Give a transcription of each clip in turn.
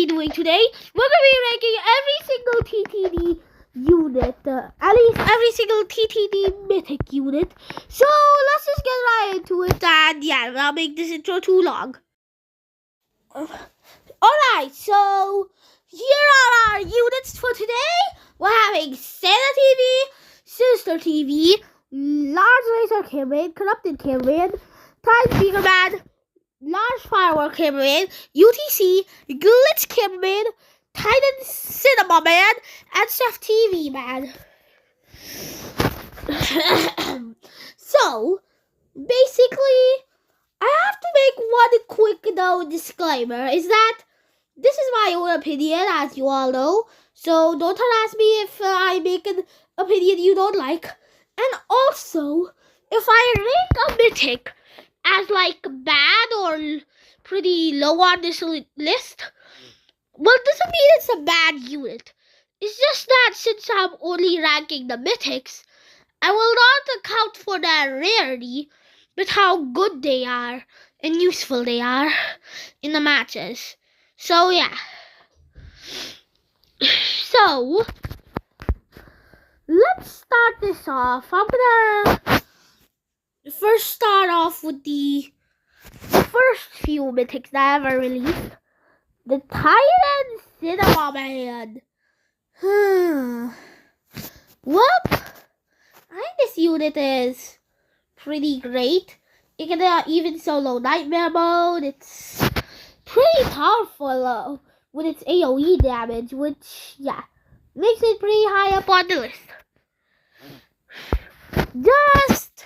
be doing today? We're going to be ranking every single TTD unit, at least every single TTD Mythic unit. So let's just get right into it, and yeah, I'll make this intro too long. Alright, so here are our units for today. We're having Santa TV, Sister TV, Large Laser Cameraman, Corrupted Cameraman, Time Speaker Man, Large Firework Cameraman, UTC, Glitch Cameraman, Titan Cinema Man, and Chef TV Man. So, basically, I have to make one quick disclaimer, is that this is my own opinion, as you all know, so don't harass me if I make an opinion you don't like. And also, if I rank a Mythic as like bad or pretty low on this list, well, it doesn't mean it's a bad unit. It's just that since I'm only ranking the Mythics, I will not account for their rarity, but how good they are and useful they are in the matches. So yeah. So let's start this off. I'm gonna first start off with the first few Mythics that I ever released. The Titan Cinema Man. Well, I think this unit is pretty great. It can even solo Nightmare Mode. It's pretty powerful with its AoE damage, which, yeah, makes it pretty high up on the list. Just,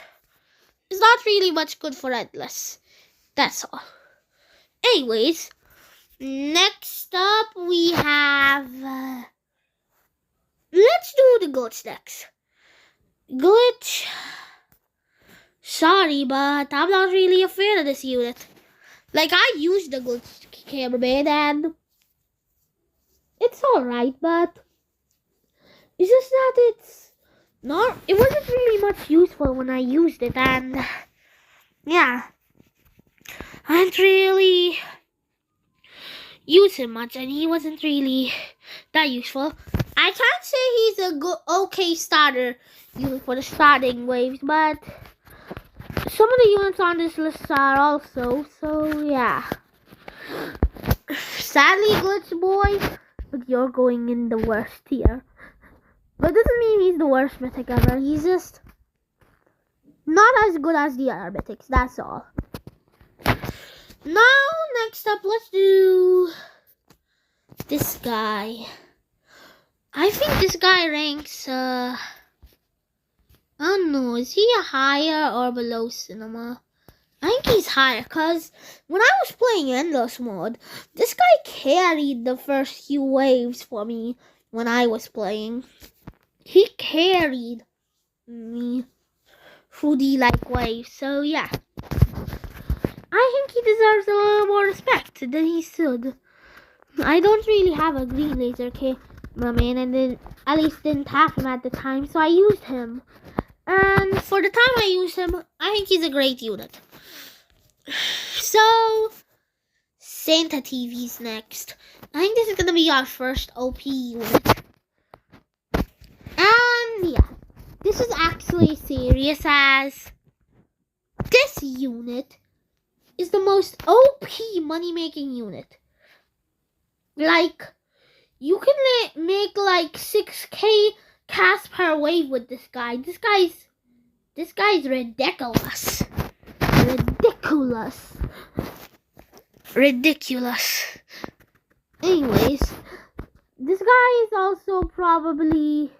it's not really much good for Endless. That's all. Anyways, next up we have, let's do the Glitch next. Glitch, sorry, but I'm not really a fan of this unit. Like, I used the Glitch Cameraman and it's alright, but it's just that it wasn't really much useful when I used it, and yeah, I didn't really use him much, and he wasn't really that useful. I can't say he's a good, okay starter unit for the starting waves, but some of the units on this list are also, so yeah. Sadly, Glitch Boy, but you're going in the worst tier. But doesn't mean he's the worst Mythic ever. He's just not as good as the other Mythics, that's all. Now, next up, let's do this guy. I think this guy ranks, I don't know, is he a higher or below Cinema? I think he's higher, because when I was playing Endless Mode, this guy carried the first few waves for me when I was playing. He carried me through the waves, so yeah. I think he deserves a little more respect than he should. I don't really have a green laser cameraman, and then at least didn't have him at the time, so I used him. And for the time I used him, I think he's a great unit. So, Santa TV's next. I think this is going to be our first OP unit. And yeah, this is actually serious, as this unit is the most OP money-making unit. Like, you can make like 6k cast per wave with this guy. This guy's ridiculous. Ridiculous. Anyways, this guy is also probably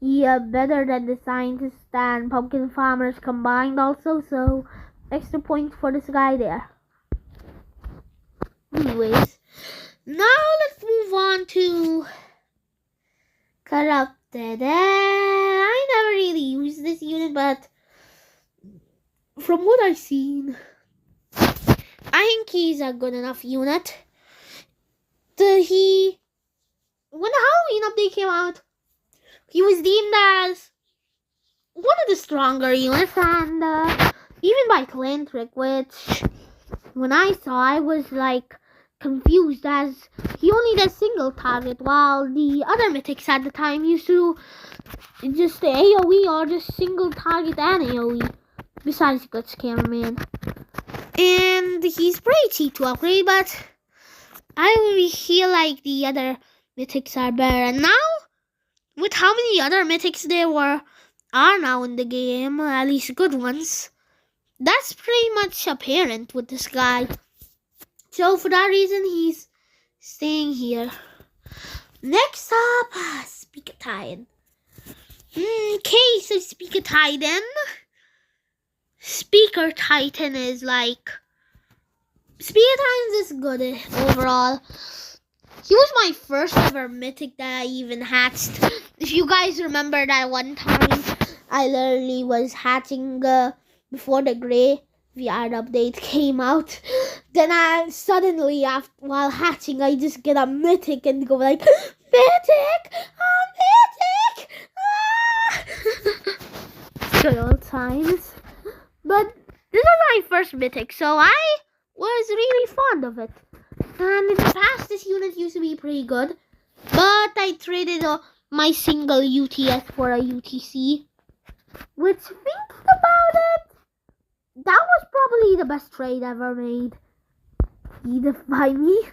better than the scientists and pumpkin farmers combined also, so extra points for this guy there. Anyways, now let's move on to Corrupted. I never really used this unit, but from what I've seen, I think he's a good enough unit. When the Halloween update came out, he was deemed as one of the stronger units, and even by Clan Trick, which when I saw, I was like confused as he only does single target, while the other mythics at the time used to just AoE or just single target and AoE. Besides Guts Cameraman. And he's pretty cheap to upgrade, but I really feel like the other mythics are better. And now, with how many other mythics there are now in the game, at least good ones, that's pretty much apparent with this guy. So for that reason, he's staying here. Next up, Speaker Titan. Okay, so Speaker Titan. Speaker Titan is like... Speaker Titan's is good overall. He was my first ever mythic that I even hatched. If you guys remember that one time, I literally was hatching before the Grey VR update came out. Then I suddenly, while hatching, I just get a mythic and go like, Mythic! A mythic! Ah! Good old times. But this was my first mythic, so I was really fond of it. And in the past, this unit used to be pretty good. But I traded my single UTS for a UTC. Which, thinking about it, that was probably the best trade ever made. Either by me.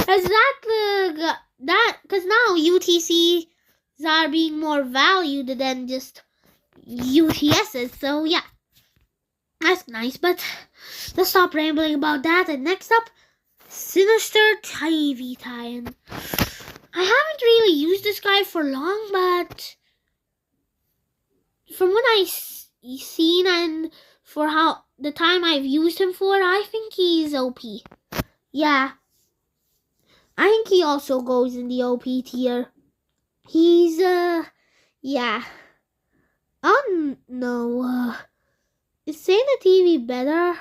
As because now UTCs are being more valued than just UTSs. So yeah. That's nice, but let's stop rambling about that. And next up, Sinister TV Titan. I haven't really used this guy for long, but from what I've seen and for how the time I've used him for, I think he's OP. Yeah. I think he also goes in the OP tier. He's, yeah. Oh, no, is Santa TV better?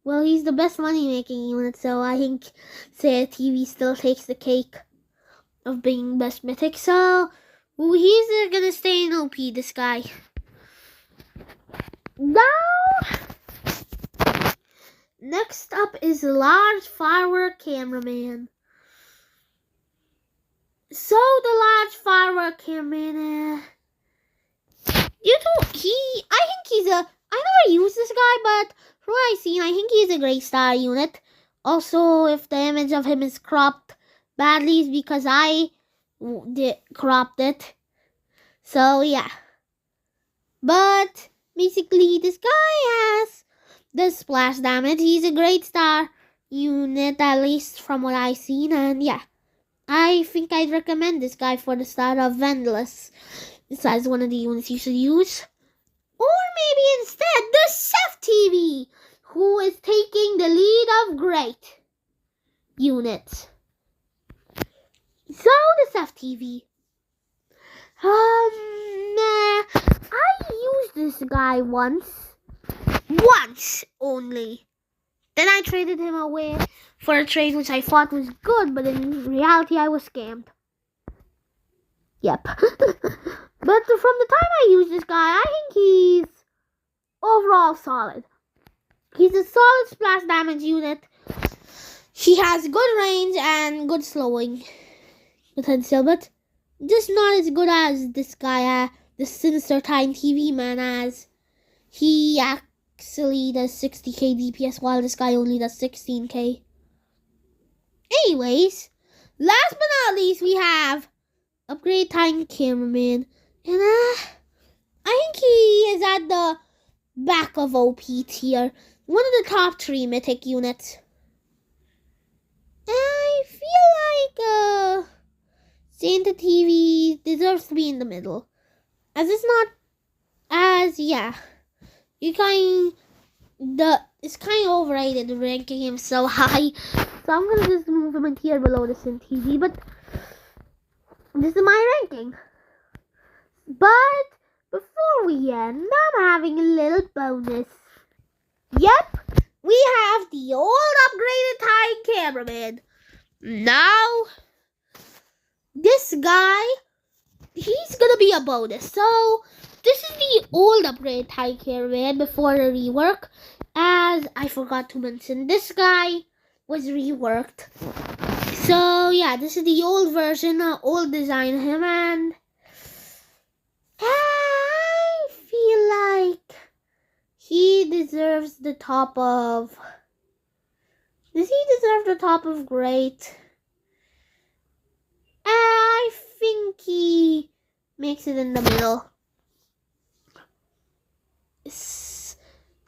Well, he's the best money-making unit, so I think Santa TV still takes the cake of being best mythic. So, he's gonna stay in OP, this guy. Now, next up is Large Firework Cameraman. So, the Large Firework Cameraman, I think he's I never used this guy, but from what I've seen, I think he's a great star unit. Also, if the image of him is cropped badly, it's because I cropped it. So, yeah. But, basically, this guy has the splash damage. He's a great star unit, at least from what I've seen. And, yeah. I think I'd recommend this guy for the start of Vandalus. This is one of the units you should use. Or maybe instead, the Chef TV, who is taking the lead of great units. So, the Chef TV. I used this guy once only. Then I traded him away for a trade which I thought was good, but in reality I was scammed. Yep. But from the time I used this guy, I think he's overall solid. He's a solid splash damage unit. He has good range and good slowing potential, but just not as good as this guy, the Sinister Titan TV man, as he actually does 60k DPS while this guy only does 16k. Anyways, last but not least, we have Upgrade Titan Cameraman. And I think he is at the back of OP tier. One of the top 3 mythic units. I feel like Santa TV deserves to be in the middle. As it's not as, yeah. It's kind of overrated ranking him so high. So I'm going to just move him in tier below the Santa TV. But this is my ranking. But before we end, I'm having a little bonus. Yep, we have the old upgraded Titan Cameraman. Now, this guy, he's gonna be a bonus. So, this is the old upgraded Titan Cameraman before the rework. As I forgot to mention, this guy was reworked. So yeah, this is the old version, old design of him, and I feel like he deserves the top of... Does he deserve the top of great? I think he makes it in the middle.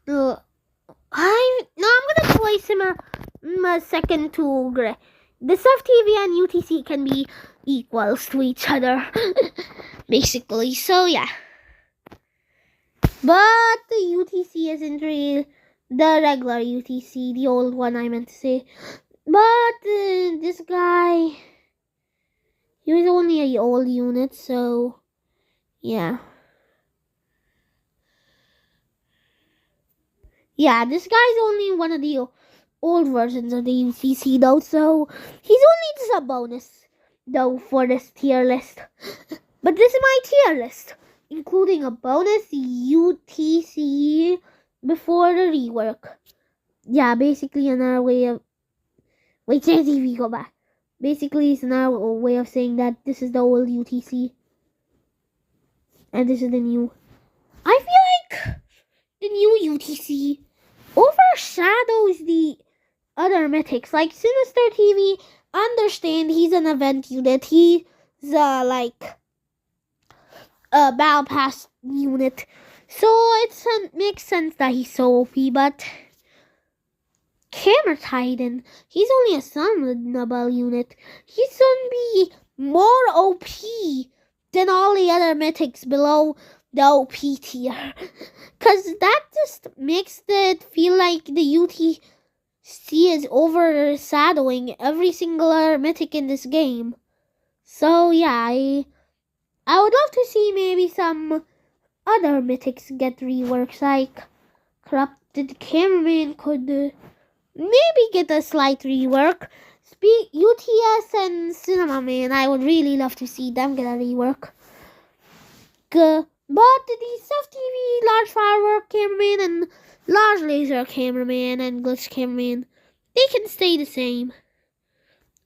I'm gonna place him a second to Gray. The Sub TV and UTC can be equals to each other, basically. So yeah, but the UTC isn't real. The regular UTC, the old one, I meant to say. But this guy, he was only an old unit, so yeah. Yeah, this guy's only one of the old versions of the UTC though, so he's only just a bonus though for this tier list. But this is my tier list, including a bonus UTC before the rework. Yeah, basically another way of... Wait, TV, go back. Basically, it's another way of saying that this is the old UTC. And this is the new. I feel like the new UTC overshadows the other mythics. Like Sinister TV, understand he's an event unit. He's like a battle pass unit. So it makes sense that he's so OP, but Camera Titan, he's only a summonable unit. He's gonna be more OP than all the other mythics below the OP tier. Cause that just makes it feel like the UTC is overshadowing every single other mythic in this game. So yeah, I would love to see maybe some other mythics get reworks, like Corrupted Cameraman could maybe get a slight rework. UTS and Cinema Man, I would really love to see them get a rework. But the Soft TV, Large Firework Cameraman, and Large Laser Cameraman, and Glitch Cameraman, they can stay the same.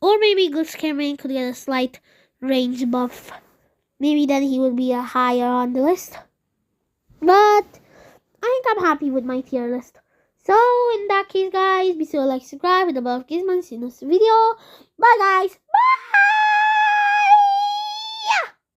Or maybe Glitch Cameraman could get a slight range buff. Maybe then he would be higher on the list. But I think I'm happy with my tier list. So in that case, guys, be sure to like, subscribe, and above, give my next video. Bye, guys. Bye.